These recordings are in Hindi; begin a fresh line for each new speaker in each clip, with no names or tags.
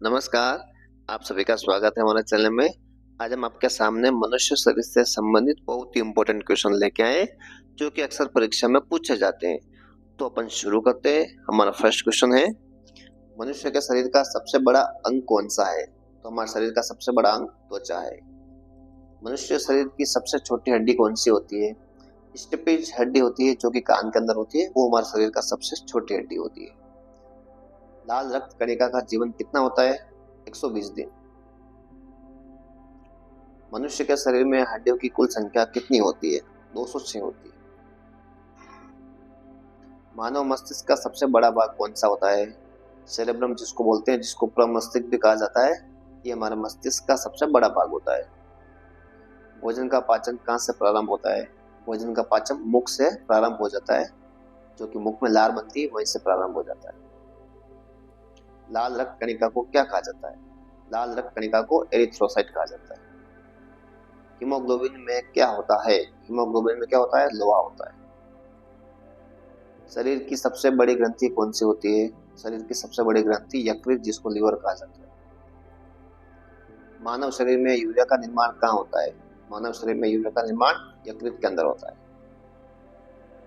नमस्कार, आप सभी का स्वागत है हमारे चैनल में। आज हम आपके सामने मनुष्य शरीर से संबंधित बहुत ही इम्पोर्टेंट क्वेश्चन लेके आए हैं, जो कि अक्सर परीक्षा में पूछे जाते हैं। तो अपन शुरू करते हैं। हमारा फर्स्ट क्वेश्चन है, मनुष्य के शरीर का सबसे बड़ा अंग कौन सा है? तो हमारे शरीर का सबसे बड़ा अंग त्वचा है। मनुष्य शरीर की सबसे छोटी हड्डी कौन सी होती है? स्टिपिज हड्डी होती है, जो कि कान के अंदर होती है, वो हमारे शरीर का सबसे छोटी हड्डी होती है। लाल रक्त कणिका का जीवन कितना होता है? 120 दिन। मनुष्य के शरीर में हड्डियों की कुल संख्या कितनी होती है? 206 होती है। मानव मस्तिष्क का सबसे बड़ा भाग कौन सा होता है? सेरेब्रम जिसको बोलते हैं, जिसको प्रमस्तिष्क भी कहा जाता है, ये हमारे मस्तिष्क का सबसे बड़ा भाग होता है। भोजन का पाचन कहाँ से प्रारंभ होता है? भोजन का पाचन मुख से प्रारंभ हो जाता है, जो कि मुख में लार बनती है, वहीं से प्रारंभ हो जाता है। लाल रक्त कणिका को क्या कहा जाता है? लाल रक्त कणिका को एरिथ्रोसाइट कहा जाता है। हीमोग्लोबिन में क्या होता है? हीमोग्लोबिन में क्या होता है? लोहा होता है। शरीर की सबसे बड़ी ग्रंथि कौन सी होती है? शरीर की सबसे बड़ी ग्रंथि यकृत, जिसको लीवर कहा जाता है। मानव शरीर में यूरिया का निर्माण कहाँ होता है? मानव शरीर में यूरिया का निर्माण यकृत के अंदर होता है।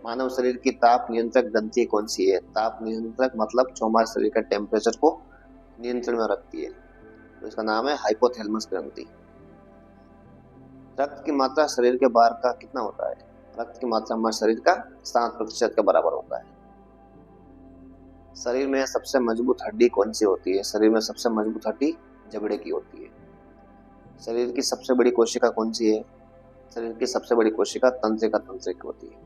मानव शरीर की ताप नियंत्रक ग्रंथि कौन सी है? ताप नियंत्रक मतलब जो हमारे शरीर का टेम्परेचर को नियंत्रण में रखती है, तो इसका नाम है हाइपोथैलेमस ग्रंथि। रक्त की मात्रा शरीर के बाहर का कितना होता है? रक्त की मात्रा हमारे शरीर का 7% के बराबर होता है। शरीर में सबसे मजबूत हड्डी कौन सी होती है? शरीर में सबसे मजबूत हड्डी जबड़े की होती है। शरीर की सबसे बड़ी कोशिका कौन सी है? शरीर की सबसे बड़ी कोशिका तंत्रिका तंत्रिका होती है।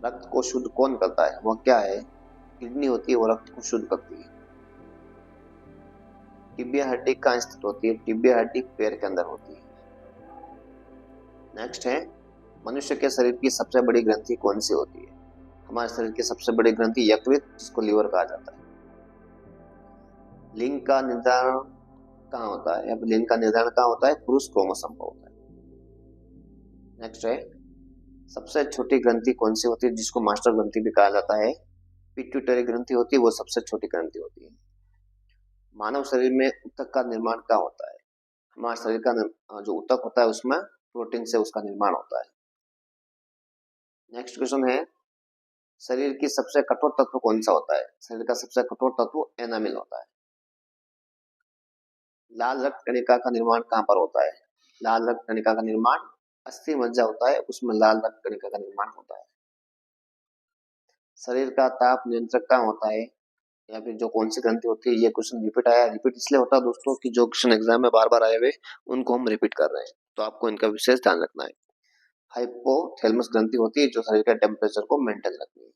रक्त को शुद्ध कौन करता है? वह क्या है? किडनी होती है, वो रक्त को शुद्ध करती है। टिबिया हड्डी कहाँ स्थित होती है? टिबिया हड्डी पैर के अंदर होती है। नेक्स्ट है, मनुष्य के शरीर की सबसे बड़ी ग्रंथि कौन सी होती है? हमारे शरीर की सबसे बड़ी ग्रंथि यकृत, जिसको लीवर कहा जाता है। लिंग का निर्धारण कहाँ होता है? लिंग का निर्धारण कहाँ होता है? पुरुष क्रोमोसोम पर होता है। नेक्स्ट है, सबसे छोटी ग्रंथि कौन सी होती है, जिसको मास्टर ग्रंथि भी कहा जाता है? पिट्यूटरी ग्रंथि होती है, वो सबसे छोटी ग्रंथि होती है। मानव शरीर में ऊतक का निर्माण कहाँ होता है? हमारे शरीर का जो ऊतक होता है, उसमें प्रोटीन से उसका निर्माण होता है। नेक्स्ट क्वेश्चन है, शरीर की सबसे कठोर तत्व कौन सा होता है? शरीर का सबसे कठोर तत्व एनामिल होता है। लाल रक्त कणिका का निर्माण कहाँ पर होता है? लाल रक्त कणिका का निर्माण अस्थि मज्जा होता है, उसमें लाल रक्त कणिका का निर्माण होता है। शरीर का ताप नियंत्रक कहाँ होता है, या फिर जो कौन सी ग्रंथि होती है? ये क्वेश्चन रिपीट आया। रिपीट इसलिए होता है दोस्तों कि जो क्वेश्चन एग्जाम में बार बार आए हुए, उनको हम रिपीट कर रहे हैं, तो आपको इनका विशेष ध्यान रखना है। हाइपोथैलेमस ग्रंथि होती है, जो शरीर के टेम्परेचर को मेंटेन रखती है।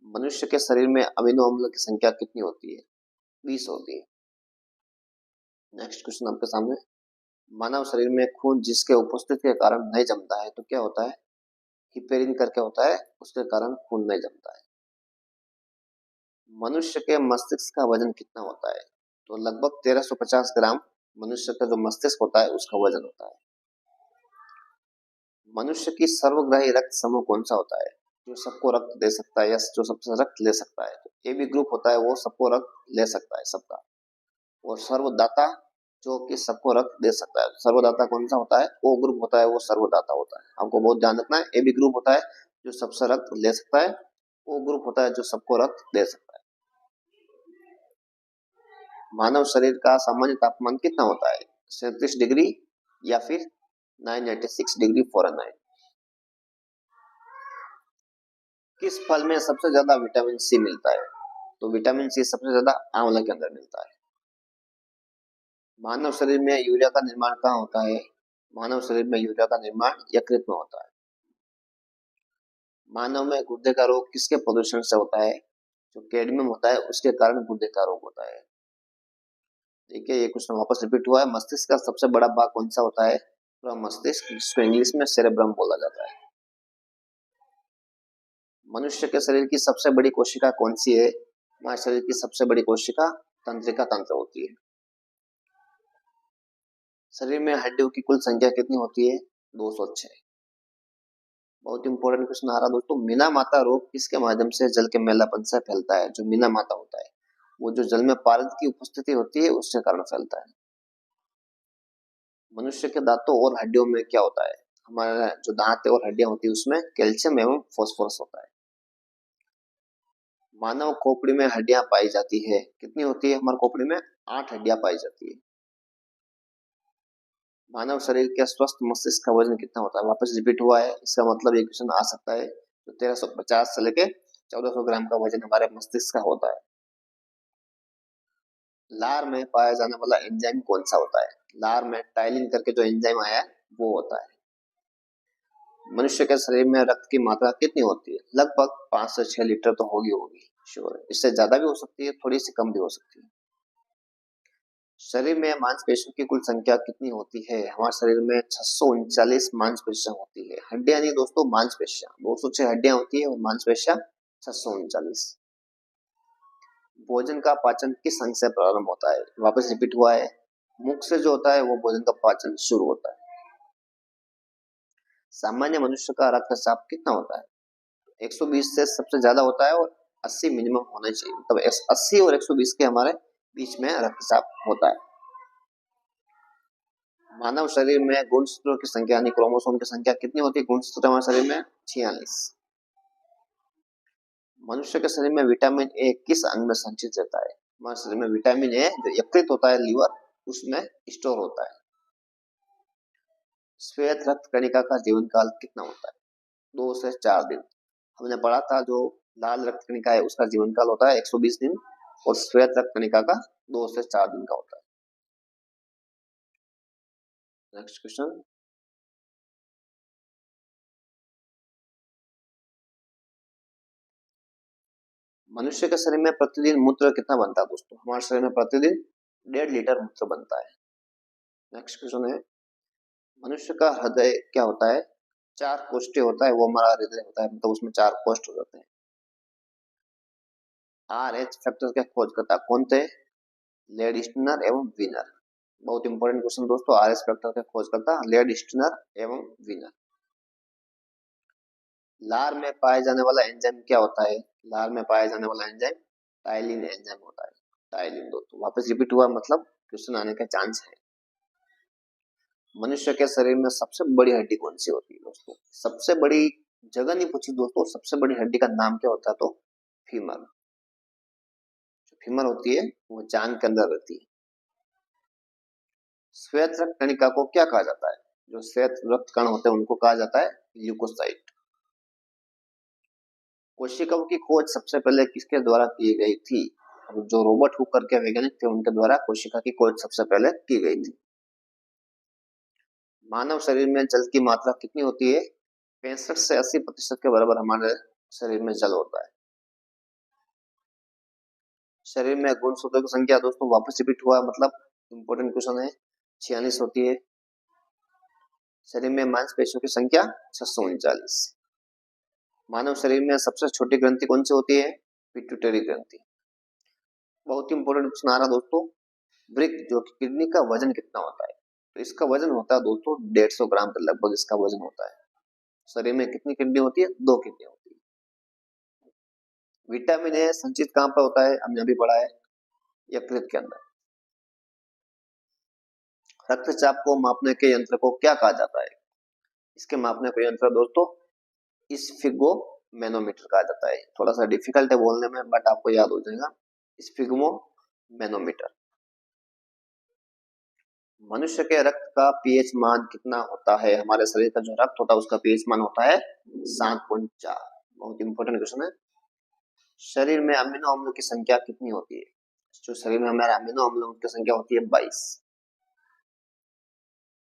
मनुष्य के शरीर में अमीनो अम्ल की संख्या कितनी होती है? 20 होती है। नेक्स्ट क्वेश्चन आपके सामने, मानव शरीर में खून जिसके उपस्थिति के कारण नहीं जमता है, तो क्या होता है? हिपेरिन करके होता है, उसके कारण खून नहीं जमता है। मनुष्य के मस्तिष्क का वजन कितना होता है? तो लगभग 1350 ग्राम मनुष्य का जो मस्तिष्क होता है, उसका वजन होता है। मनुष्य की सर्वग्राही रक्त समूह कौन सा होता है, जो सबको रक्त दे सकता है, या जो सबसे रक्त ले सकता है? तो ए बी ग्रुप होता है, वो सबको रक्त ले सकता है, सबका। और सर्वदाता जो कि सबको रक्त दे सकता है, सर्वदाता कौन सा होता है? ओ ग्रुप होता है, वो सर्वदाता होता है। आपको बहुत ध्यान रखना है। ए बी ग्रुप होता है जो सबसे रक्त ले सकता है, ओ ग्रुप होता है जो सबको रक्त दे सकता है। मानव शरीर का सामान्य तापमान कितना होता है? 37 डिग्री या फिर 986 डिग्री फ़ारेनहाइट। किस फल में सबसे ज्यादा विटामिन सी मिलता है? तो विटामिन सी सबसे ज्यादा आंवला के अंदर मिलता है। मानव शरीर में यूरिया का निर्माण कहाँ होता है? मानव शरीर में यूरिया का निर्माण यकृत में होता है। मानव में गुर्दे का रोग किसके प्रदूषण से होता है? जो कैडमियम होता है, उसके कारण गुर्दे का रोग होता है। देखिए, ये क्वेश्चन वापस रिपीट हुआ है। मस्तिष्क का सबसे बड़ा भाग कौन सा होता है? मस्तिष्क, जिसको इंग्लिश में सेरेब्रम बोला जाता है। मनुष्य के शरीर की सबसे बड़ी कोशिका कौन सी है? हमारे शरीर की सबसे बड़ी कोशिका तंत्रिका तंत्र होती है। शरीर में हड्डियों की कुल संख्या कितनी होती है? 206। बहुत इंपॉर्टेंट क्वेश्चन आ रहा दोस्तों, मीना माता रोग किसके माध्यम से जल के मैलापन से फैलता है? जो मीना माता होता है, वो जो जल में पारद की उपस्थिति होती है उसके कारण फैलता है। मनुष्य के दांतों और हड्डियों में क्या होता है? हमारा जो दांत और हड्डियां होती है उसमें कैल्शियम एवं फास्फोरस होता है। मानव खोपड़ी में हड्डियां पाई जाती है, कितनी होती है? हमारे खोपड़ी में 8 हड्डियां पाई जाती है। मानव शरीर के स्वस्थ मस्तिष्क का वजन कितना होता है? वापस रिपीट हुआ है, इसका मतलब ये क्वेश्चन आ सकता है। तो 1350 से लेके 1400 ग्राम का वजन हमारे मस्तिष्क का होता है। लार में पाया जाने वाला एंजाइम कौन सा होता है? लार में टाइलिन करके जो एंजाइम आया है वो होता है। मनुष्य के शरीर में रक्त की मात्रा कितनी होती है? लगभग 5 से 6 लीटर तो होगी श्योर है। इससे ज्यादा भी हो सकती है, थोड़ी सी कम भी हो सकती है। शरीर में मांसपेशियों की कुल संख्या कितनी होती है? हमारे शरीर में 639 मांसपेशियां होती है। हड्डियां नहीं दोस्तों, मांसपेशियां। 206 हड्डियां होती है और मांसपेशियां 639। भोजन का पाचन किस अंग से प्रारंभ होता है? वापस रिपीट हुआ है, मुख से जो होता है वो भोजन का पाचन शुरू होता है। सामान्य मनुष्य का रक्तचाप कितना होता है? 120 से सबसे ज्यादा होता है और 80 मिनिमम होना चाहिए। मतलब 80 और 120 के हमारे बीच में रक्तचाप होता है। मानव शरीर में गुणसूत्रों की संख्या यानी क्रोमोसोम की संख्या कितनी होती है? गुणसूत्र हमारे शरीर में 46। मनुष्य के शरीर में विटामिन ए किस अंग में संचित रहता है? हमारे शरीर में विटामिन ए जो यकृत होता है, लीवर, उसमें स्टोर होता है। श्वेत रक्त कणिका का जीवन काल कितना होता है? 2 से 4 दिन। हमने पढ़ा था जो लाल रक्त कणिका है उसका जीवन काल होता है 120 दिन और श्वेत रक्त कणिका का 2 से 4 दिन का होता है। नेक्स्ट क्वेश्चन, मनुष्य के शरीर में प्रतिदिन मूत्र कितना बनता है? दोस्तों हमारे शरीर में प्रतिदिन 1.5 लीटर मूत्र बनता है। नेक्स्ट क्वेश्चन है, मनुष्य का हृदय क्या होता है? 4 कोष्ठे होता है, वो हमारा हृदय होता है, मतलब उसमें 4 कोष्ठ हो जाते हैं। RH फैक्टर का खोजकर्ता कौन थे? लेडस्टनर एवं वीनर। बहुत इंपॉर्टेंट क्वेश्चन दोस्तों, RH फैक्टर का खोजकर्ता लेडस्टनर एवं वीनर। लार में पाए जाने वाला एंजाइम क्या होता है? लार में पाया जाने वाला एंजाइम टाइलिन एंजाइम होता है। टाइलिन दोस्तों वापस रिपीट हुआ, मतलब क्वेश्चन आने का चांस है। मनुष्य के शरीर में सबसे बड़ी हड्डी कौन सी होती है? दोस्तों सबसे बड़ी जगह नहीं पूछी दोस्तों, सबसे बड़ी हड्डी का नाम क्या होता है? तो फीमर। जो फीमर होती है वो जांग के अंदर रहती है। श्वेत रक्त कणिका को क्या कहा जाता है? जो श्वेत रक्त कण होते हैं उनको कहा जाता है ल्यूकोसाइट। कोशिकाओं की खोज सबसे पहले किसके द्वारा की गई थी? जो रॉबर्ट हुक करके वैज्ञानिक थे उनके द्वारा कोशिका की खोज सबसे पहले की गई थी। मानव शरीर में जल की मात्रा कितनी होती है? 65 से 80% के बराबर हमारे शरीर में जल होता है। शरीर में गुणसूत्रों की संख्या दोस्तों वापस रिपीट हुआ, मतलब इंपॉर्टेंट क्वेश्चन है, 46 होती है। शरीर में मांसपेशियों की संख्या 639। मानव शरीर में सबसे छोटी ग्रंथि कौन सी होती है? पिट्यूटरी ग्रंथि। बहुत ही इंपॉर्टेंट क्वेश्चन आ रहा दोस्तों, वृक्क जो कि किडनी का वजन कितना होता है? तो इसका वजन होता है दोस्तों 150 ग्राम के लगभग इसका वजन होता है। शरीर में कितनी किडनी होती है? 2 किडनी होती है। विटामिन ए संचित कहां पर होता है? हमने अभी पढ़ा है यकृत के अंदर। रक्तचाप को मापने के यंत्र को क्या कहा जाता है? इसके मापने का यंत्र दोस्तों स्फिगो मैनोमीटर कहा जाता है। थोड़ा सा डिफिकल्ट है बोलने में बट आपको याद हो जाएगा, स्फिग्मो मैनोमीटर। मनुष्य के रक्त का पीएच मान कितना होता है? हमारे शरीर का जो रक्त होता है उसका पीएच मान होता है 7.4। बहुत इंपॉर्टेंट क्वेश्चन है। शरीर में अमीनो अम्लों की संख्या कितनी होती है? जो शरीर में हमारे अमीनो अम्लों की संख्या होती है 22।